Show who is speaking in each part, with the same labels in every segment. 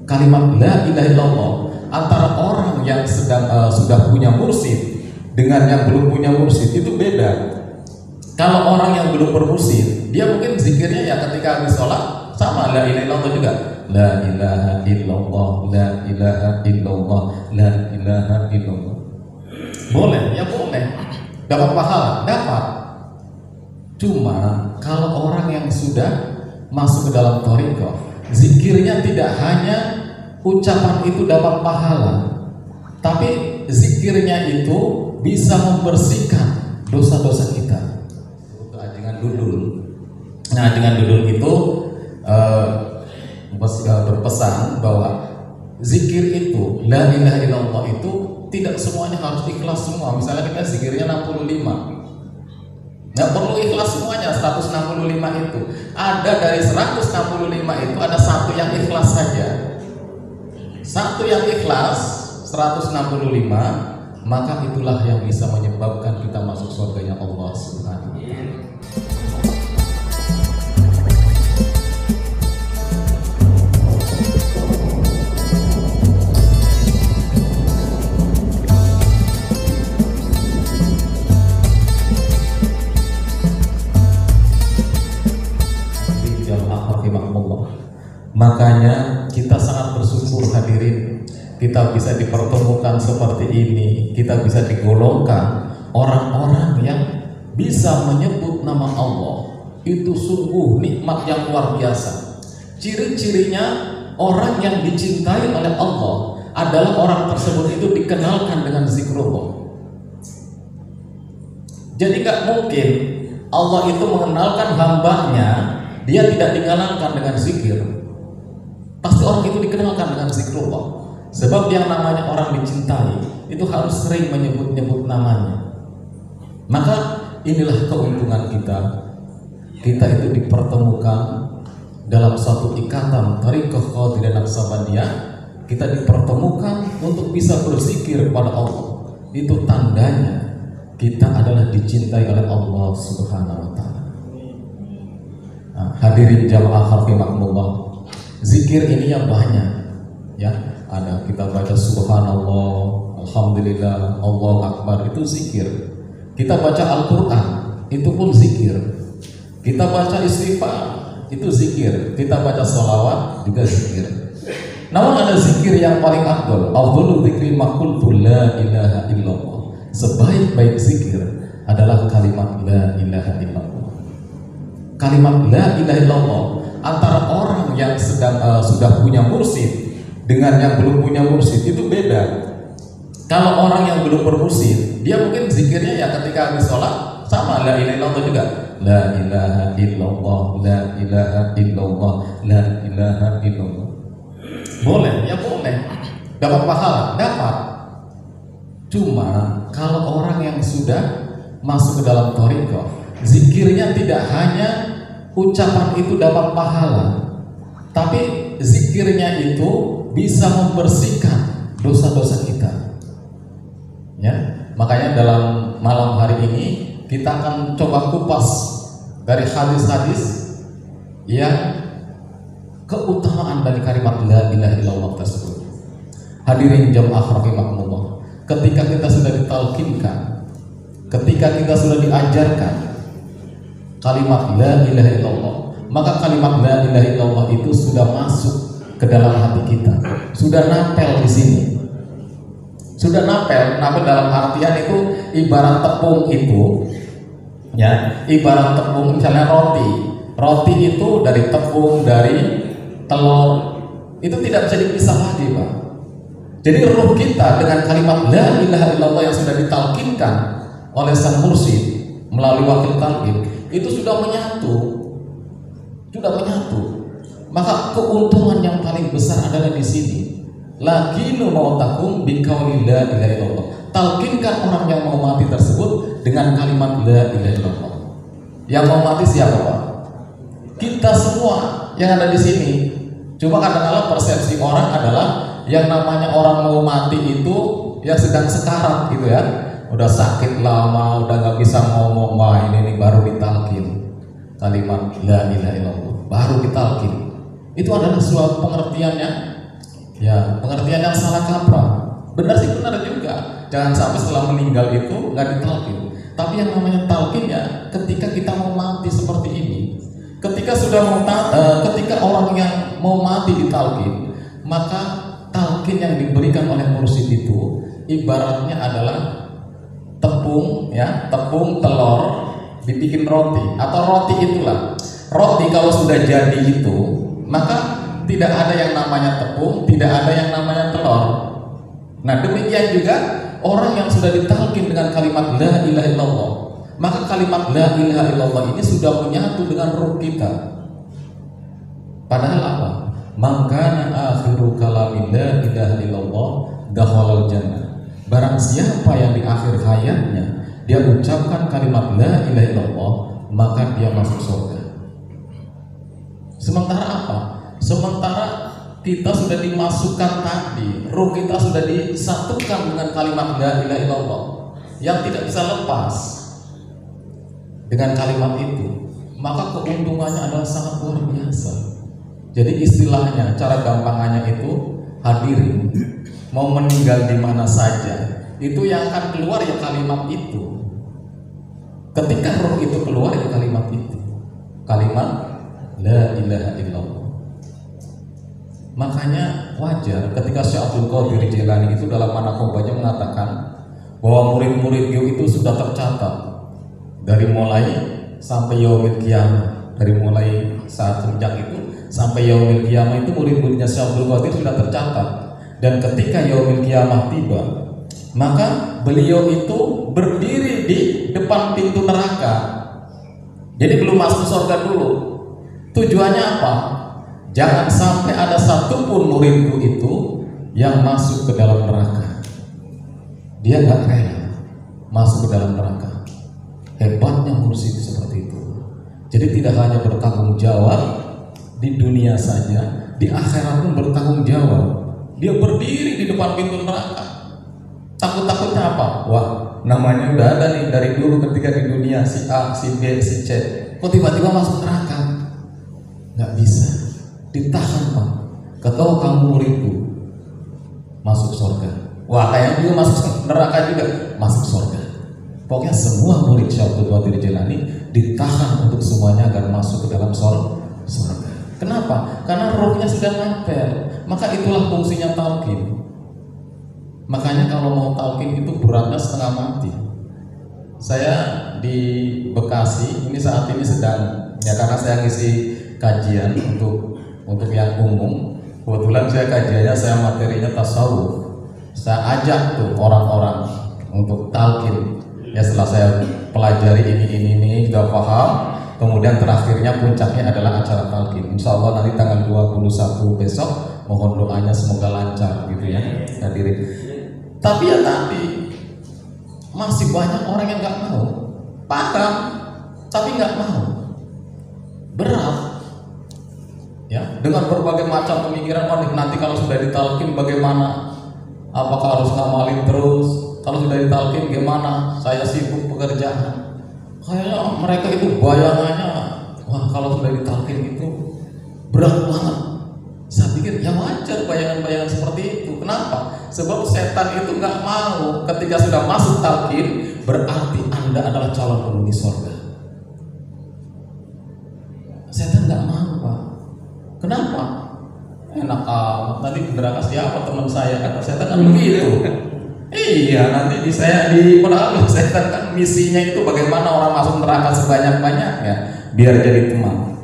Speaker 1: kalimat la ilaha illallah antara orang yang sudah punya mursyid dengan yang belum punya mursyid itu beda. Kalau orang yang belum bermursyid, dia mungkin zikirnya ya ketika habis sholat sama la ilaha illallah juga. La ilaha illallah, la ilaha illallah, la ilaha illallah. Boleh, ya boleh. Dapat pahala, dapat. Cuma kalau orang yang sudah masuk ke dalam thariqah, zikirnya tidak hanya ucapan itu dapat pahala, tapi zikirnya itu bisa membersihkan dosa-dosa kita. Dengan dudul. Nah, dengan dudul itu berpesan bahwa zikir itu, la ilaha illallah itu tidak semuanya harus ikhlas semua. Misalnya kita zikirnya 65, nggak perlu ikhlas semuanya 165 itu. Ada dari 165 itu ada satu yang ikhlas saja. Satu yang ikhlas 165, maka itulah yang bisa menyebabkan kita masuk surganya Allah Subhanahu wa taala. Makanya kita sangat bersyukur hadirin, kita bisa dipertemukan seperti ini, kita bisa digolongkan orang-orang yang bisa menyebut nama Allah. Itu sungguh nikmat yang luar biasa. Ciri-cirinya orang yang dicintai oleh Allah adalah orang tersebut itu dikenalkan dengan zikrullah. Jadi gak mungkin Allah itu mengenalkan hambanya, dia tidak dikenalkan dengan zikir. Pasti orang itu dikenalkan dengan zikrullah. Sebab yang namanya orang dicintai itu harus sering menyebut-nyebut namanya. Maka inilah keuntungan kita. Kita itu dipertemukan dalam suatu ikatan thariqah Qadiriyah Naqsabandiyah. Kita dipertemukan untuk bisa berzikir kepada Allah. Itu tandanya kita adalah dicintai oleh Allah Subhanahu wa taala. Nah, hadirin jamaah rahimakumullah. Zikir ini yang banyak, ya. Ada kita baca subhanallah, alhamdulillah, Allahu akbar, itu zikir. Kita baca Al-Quran, itu pun zikir. Kita baca istighfar, itu zikir. Kita baca sholawat, juga zikir. Namun ada zikir yang paling afdal. Afdalul dzikri ma qultu la ilaha illallah. Sebaik-baik zikir adalah kalimat la ilaha illallah. Kalimat la ilaha illallah antara orang yang sudah punya mursyid dengan yang belum punya mursyid itu beda. Kalau orang yang belum bermursyid, dia mungkin zikirnya ya ketika habis sholat sama la ilaha illallah juga. La ilaha illallah, la ilaha illallah, la ilaha illallah. Boleh, ya boleh. Dapat pahala, dapat. Cuma kalau orang yang sudah masuk ke dalam thariqah, zikirnya tidak hanya ucapan itu dapat pahala, tapi zikirnya itu bisa membersihkan dosa-dosa kita. Ya, makanya dalam malam hari ini kita akan coba kupas dari hadis-hadis yang keutamaan dari kalimat la ilaha illallah tersebut. Hadirin jamaah rahimakumullah, ketika kita sudah ditalkinkan, ketika kita sudah diajarkan kalimat la ilaha illallah, maka kalimat la ilaha illallah itu sudah masuk ke dalam hati kita, sudah napel di sini. Sudah napel dalam artian itu ibarat tepung itu, ya, ibarat tepung misalnya roti itu dari tepung, dari telur, itu tidak bisa dipisah lagi, Pak. Jadi ruh kita dengan kalimat la ilaha illallah yang sudah ditalkinkan oleh sang mursyid melalui wakil talqin itu sudah menyatu. Maka keuntungan yang paling besar adalah di sini. Lakinu mautakum biqauli la ilaha illallah. Talkinkan orang yang mau mati tersebut dengan kalimat la ilaha illallah. Yang mau mati siapa, Pak? Kita semua yang ada di sini. Cuma kadang-kadang persepsi orang adalah yang namanya orang mau mati itu yang sedang sekarat gitu ya. Udah sakit lama, udah nggak bisa ngomong, wah ini baru ditalkin kalimat la ilaha illallah, baru ditalkin. Itu adalah suatu pengertiannya Ya, pengertian yang salah kaprah. Benar sih, benar juga. Jangan sampai setelah meninggal itu nggak ditalkin. Tapi yang namanya talkin ya ketika kita mau mati seperti ini. Ketika sudah ketika orang yang mau mati ditalkin, maka talkin yang diberikan oleh mursyid itu ibaratnya adalah tepung, ya, tepung telur dibikin roti, atau roti itulah. Roti kalau sudah jadi itu, maka tidak ada yang namanya tepung, tidak ada yang namanya telur. Nah, demikian juga orang yang sudah ditalkin dengan kalimat la ilaha illallah, maka kalimat la ilaha illallah ini sudah menyatu dengan ruh kita. Padahal apa? Mangkana akhiru kalamin la ilaha illallah dakhalal jannah. Barang siapa yang di akhir hayatnya dia ucapkan kalimat la ilaha illallah, maka dia masuk surga. Sementara apa? Sementara kita sudah dimasukkan tadi, ruh kita sudah disatukan dengan kalimat la ilaha illallah yang tidak bisa lepas dengan kalimat itu, maka keuntungannya adalah sangat luar biasa. Jadi istilahnya, cara gampangannya itu hadirin, mau meninggal di mana saja, itu yang akan keluar ya kalimat itu. Ketika ruh itu keluar ya kalimat itu, kalimat la ilaha illallah. Makanya wajar ketika Syekh Abdul Qadir Jailani itu dalam manaqobahnya mengatakan bahwa murid-muridnya itu sudah tercatat dari mulai sampai yaumil qiyamah, dari mulai saat sejak itu sampai yaumil qiyamah itu murid-muridnya Syekh Abdul Qadir sudah tercatat. Dan ketika yaumil qiyamah tiba, maka beliau itu berdiri di depan pintu neraka. Jadi belum masuk surga dulu. Tujuannya apa? Jangan sampai ada satupun muridku itu yang masuk ke dalam neraka. Dia nggak rela masuk ke dalam neraka. Hebatnya mursyid seperti itu. Jadi tidak hanya bertanggung jawab di dunia saja, di akhirat pun bertanggung jawab. Dia berdiri di depan pintu neraka. Takut-takutnya apa? Wah, namanya udah ada nih dari dulu ketika di dunia, si A, si B, si C. Kok tiba-tiba masuk neraka? Nggak bisa. Ditahan, Pak. Ketahu kamu muridku masuk surga. Wah, kayak juga masuk neraka juga, masuk surga. Pokoknya semua murid Syekh Abdul Qadir Jailani ditahan untuk semuanya agar masuk ke dalam surga. Kenapa? Karena rohnya sudah nempel. Maka itulah fungsinya talqin. Makanya kalau mau talqin itu beratnya setengah mati. Saya di Bekasi ini saat ini sedang, ya karena saya ngisi kajian untuk yang umum. Kebetulan saya kajiannya, saya materinya tasawuf. Saya ajak tuh orang-orang untuk talqin. Ya setelah saya pelajari ini sudah paham. Kemudian terakhirnya puncaknya adalah acara talqin. Insya Allah nanti tanggal 21 besok. Mohon doanya semoga lancar gitu ya hadirin. Tapi ya tadi masih banyak orang yang nggak mau, paham tapi nggak mau, berat. Ya, dengan berbagai macam pemikiran, nanti kalau sudah ditalqin bagaimana? Apakah harus ngamalin terus? Kalau sudah ditalqin gimana? Saya sibuk pekerjaan. Kayaknya mereka itu bayangannya, wah kalau sudah ditalqin itu berat banget. Saya pikir ya wajar bayangan-bayangan seperti itu. Kenapa? Sebab setan itu nggak mau ketika sudah masuk talqin berarti Anda adalah calon penghuni surga. Setan nggak mau, Pak. Kenapa? Enak amat, nanti di neraka siapa teman saya, kata setan kan begitu. Iya, nanti di padahal setan kan misinya itu bagaimana orang masuk neraka sebanyak-banyaknya biar jadi teman.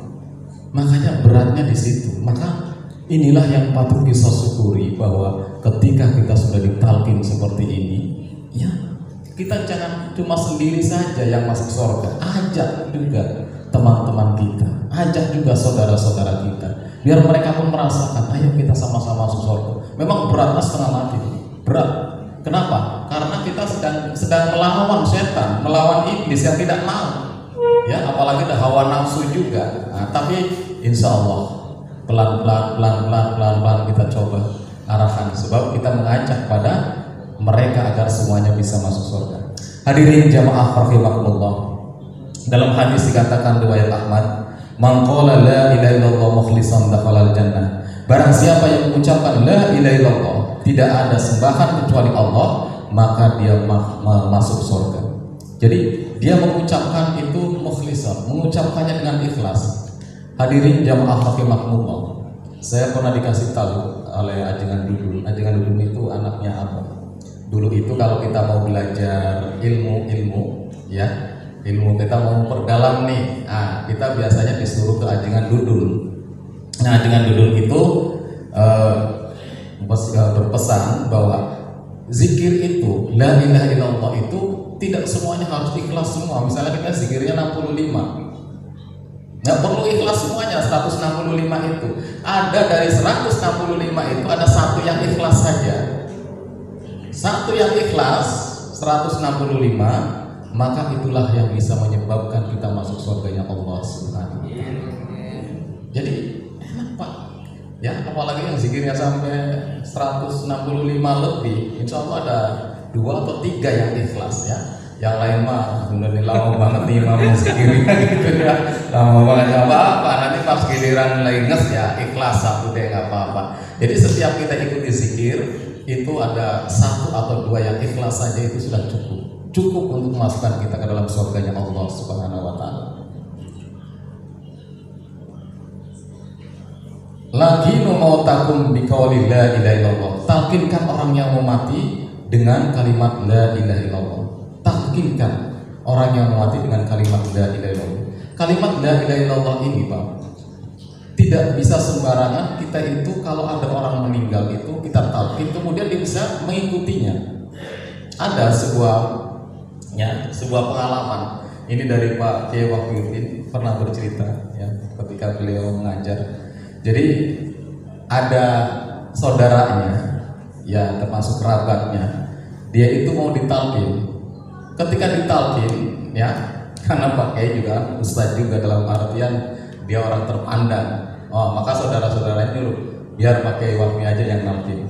Speaker 1: Makanya beratnya di situ. Maka inilah yang patut kita syukuri, bahwa ketika kita sudah ditalqin seperti ini, ya kita jangan cuma sendiri saja yang masuk surga, ajak juga teman-teman kita, ajak juga saudara-saudara kita, biar mereka pun merasakan, ayo kita sama-sama masuk surga. Memang beratnya setengah mati, berat. Kenapa? Karena kita sedang melawan setan, melawan iblis yang tidak mau. Ya, apalagi ada hawa nafsu juga. Nah, tapi insya Allah pelan-pelan kita coba arahkan, sebab kita mengajak pada mereka agar semuanya bisa masuk surga. Hadirin jamaah rahimakumullah, dalam hadis dikatakan riwayat Ahmad, man qala la ilaha illallah mukhlishan dakhalal jannah. Barang siapa yang mengucapkan la ilaha illallah, tidak ada sembahan kecuali Allah, maka dia masuk surga. Jadi dia mengucapkan itu mukhlisah, mengucapkannya dengan ikhlas. Hadirin jamaah rahimakumullah, saya pernah dikasih tahu oleh Ajengan Dudul. Ajengan Dudul itu anaknya Abah. Dulu itu kalau kita mau belajar ilmu ya, ilmu kita mau perdalam nih, kita biasanya disuruh ke Ajengan Dudul. Nah, Ajengan Dudul itu berpesan bahwa zikir itu, la ilaha illallah itu tidak semuanya harus ikhlas semua. Misalnya kita zikirnya 65, nggak perlu ikhlas semuanya 165 itu. Ada dari 165 itu ada satu yang ikhlas saja. Satu yang ikhlas 165, maka itulah yang bisa menyebabkan kita masuk surganya Allah Subhanahu wa taala. Jadi enak Pak. Ya, apalagi yang zikirnya sampai 165 lebih, insya Allah ada 2 atau 3 yang ikhlas ya. Yang lain mah alhamdulillah lama banget nih mau zikirnya gitu ya, lama banget nggak apa-apa, nanti pas giliran lenges ya ikhlas satu deh nggak apa-apa. Jadi setiap kita ikuti zikir itu ada 1 atau 2 yang ikhlas saja itu sudah cukup untuk memasukkan kita ke dalam surganya Allah Subhanahu wa taala. Lagi mautakum biqauli la ilaha illallah. Talkinkan orang yang mau mati dengan kalimat la ilaha illallah. Talkinkan orang yang mau mati dengan kalimat la ilaha illallah. Kalimat la ilaha illallah ini Pak, tidak bisa sembarangan kita itu kalau ada orang meninggal itu kita talkin kemudian dia bisa mengikutinya. Ada sebuah pengalaman. Ini dari Pak Kiai Wahyudin pernah bercerita ya ketika beliau mengajar. Jadi ada saudaranya, ya termasuk kerabatnya, dia itu mau ditalkin. Ketika ditalkin, ya karena Pak Kiai juga ustadz juga dalam artian dia orang terpandang. Oh, maka saudara-saudaranya dulu biar Pak Kiai Wahmi aja yang talkin.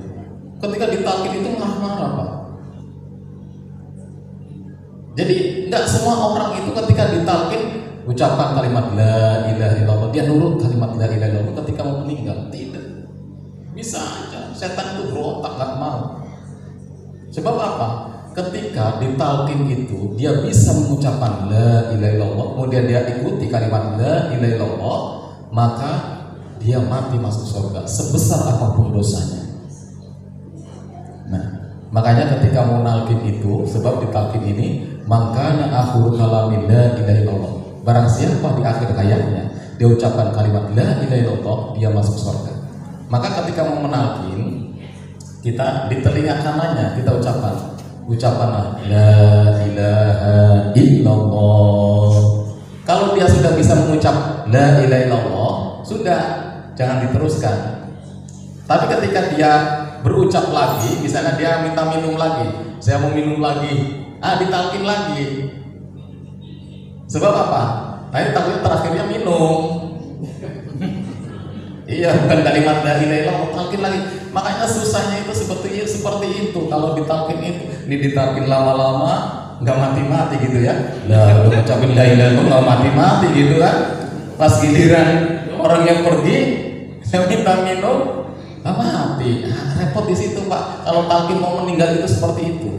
Speaker 1: Ketika ditalkin itu marah-marah Pak. Jadi nggak semua orang itu ketika ditalkin ucapkan kalimat la ilaha illallah dia nurut kalimat la ilaha illallah ketika mau meninggal. Tidak, bisa aja setan itu berotak nggak mau. Sebab apa? Ketika ditalkin itu dia bisa mengucapkan la ilaha illallah kemudian dia ikuti kalimat la ilaha illallah, maka dia mati masuk surga sebesar apapun dosanya. Nah, makanya ketika mau nalkin itu, sebab ditalkin ini makana akhir kalamin la ilaha illallah. Barang siapa di akhir hayatnya dia ucapkan kalimat la ilaha illallah, dia masuk surga. Maka ketika mau menalkin, kita di telinga kanannya kita ucapkanlah la ilaha illallah. Kalau dia sudah bisa mengucap la ilaha illallah, sudah, jangan diteruskan. Tapi ketika dia berucap lagi, misalnya dia minta minum lagi, saya mau minum lagi, ditalkin lagi. Sebab apa? Nah, takutnya terakhirnya minum. Iya, bukan kalimat la ilaha illallah, talkin lagi. Makanya susahnya itu seperti itu. Kalau ditalkin itu, ini ditalkin lama-lama nggak mati-mati gitu ya. Lah, udah ngucapin la ilaha illallah nggak mati-mati gitu kan. Pas giliran orang yang pergi, saya minta minum, nggak mati. Repot di situ Pak. Kalau talkin mau meninggal itu seperti itu.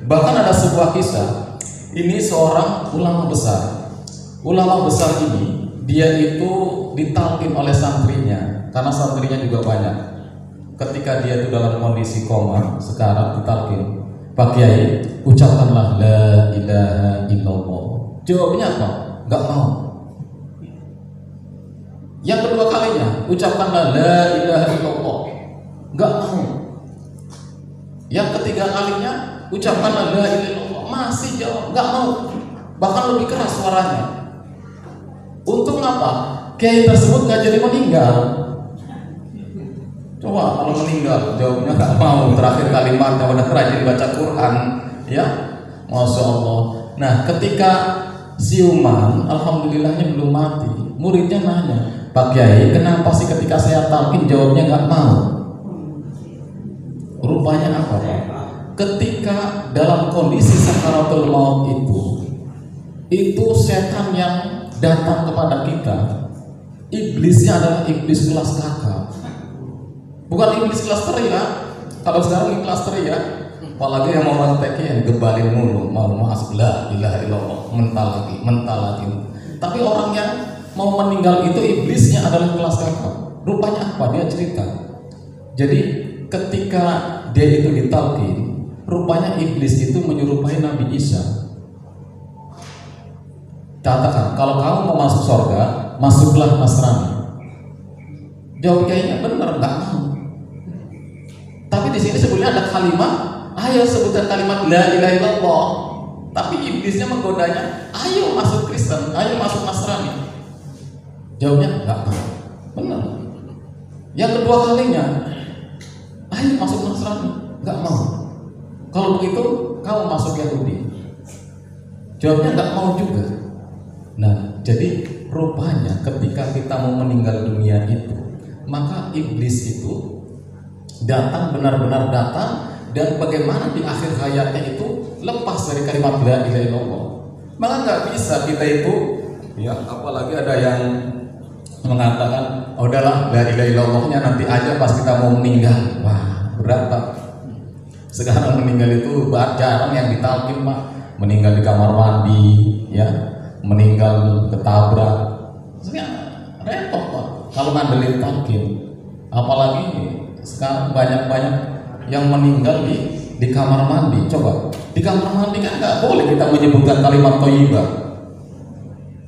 Speaker 1: Bahkan ada sebuah kisah. Ini seorang ulama besar. Ulama besar ini dia itu ditalkin oleh santrinya karena santrinya juga banyak. Ketika dia itu dalam kondisi koma, sekarang ditalkin, Pak Kiai, ucapkanlah la ilaha illallah. Jawabnya apa? Gak mau. Yang kedua kalinya, ucapkanlah la ilaha illallah. Gak mau. Yang ketiga kalinya, ucapkanlah la ilaha illallah. Masih jawab, gak mau. Bahkan lebih keras suaranya. Untung apa? Kiai tersebut gak jadi meninggal. Coba kalau meninggal, jawabnya gak mau. Terakhir kalimat yang udah rajin baca Quran, ya, masya Allah. Nah, ketika siuman, alhamdulillahnya belum mati. Muridnya nanya, Pak Kiai, kenapa sih ketika saya talkin jawabnya gak mau? Rupanya apa Pak? Ketika dalam kondisi sakaratul maut itu setan yang datang kepada kita iblisnya adalah iblis kelas kakak, bukan iblis kelas teriak. Kalau sekarang kelas teriak, apalagi yang mau rantek yang gebalin mulu, mau asbla ilaha illallah, mental lagi. Tapi orang yang mau meninggal itu iblisnya adalah kelas kakak. Rupanya apa? Dia cerita. Jadi ketika dia itu ditalqin, rupanya iblis itu menyerupai Nabi Isa. Katakan, kalau kamu mau masuk surga, masuklah Nasrani. Jawab kayaknya benar, nggak mau. Tapi di sini sebenarnya ada kalimat, ayo sebutkan kalimat la ilaha illallah. Tapi iblisnya menggodanya, ayo masuk Kristen, ayo masuk Nasrani. Jawabnya nggak mau, benar. Yang kedua kalinya, ayo masuk Nasrani, nggak mau. Kalau begitu, kamu masuk Yahudi. Jawabnya nggak mau juga. Nah, jadi rupanya ketika kita mau meninggal dunia itu, maka iblis itu datang, benar-benar datang, dan bagaimana di akhir hayatnya itu lepas dari kalimat la ilaha illallah. Maka nggak bisa kita itu, ya apalagi ada yang mengatakan, oh, udahlah la ilaha illallahnya nanti aja pas kita mau meninggal. Wah, berat Pak. Sekarang meninggal itu jarang yang ditalkin Pak. Meninggal di kamar mandi, ya, meninggal ketabrak. Sebenarnya repot Pak kalau ngandelin talkin. Apalagi sekarang banyak yang meninggal di kamar mandi. Coba di kamar mandi kan nggak boleh kita menyebutkan kalimat thayyibah.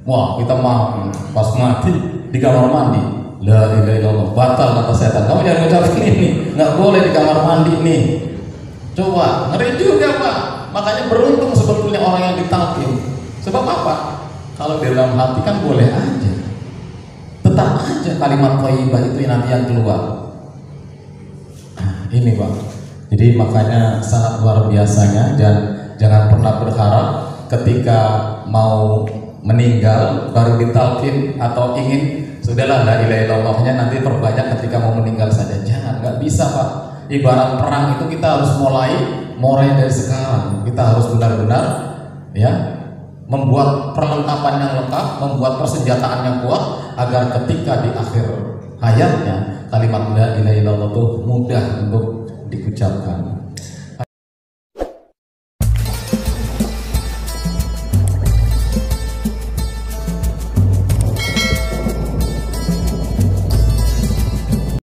Speaker 1: Wah, kita maaf pas mati di kamar mandi la ilaha illallah, batal kata setan. Kamu jangan ucapin ini, nggak boleh di kamar mandi nih. Coba, ngeri juga Pak. Makanya beruntung sebetulnya orang yang ditalqin. Sebab apa? Kalau di dalam hati kan boleh aja, tetap aja kalimat thayyibah itu nanti yang keluar. Ini Pak. Jadi makanya sangat luar biasanya, dan jangan pernah berharap ketika mau meninggal baru ditalqin atau ingin sudahlah la ilaha illallahnya nanti perbanyak ketika mau meninggal saja. Jangan, nggak bisa Pak. Ibarat perang itu kita harus mulai dari sekarang. Kita harus benar-benar ya membuat perlengkapan yang lengkap, membuat persenjataan yang kuat agar ketika di akhir hayatnya kalimat la ilaha illallah itu mudah untuk diucapkan.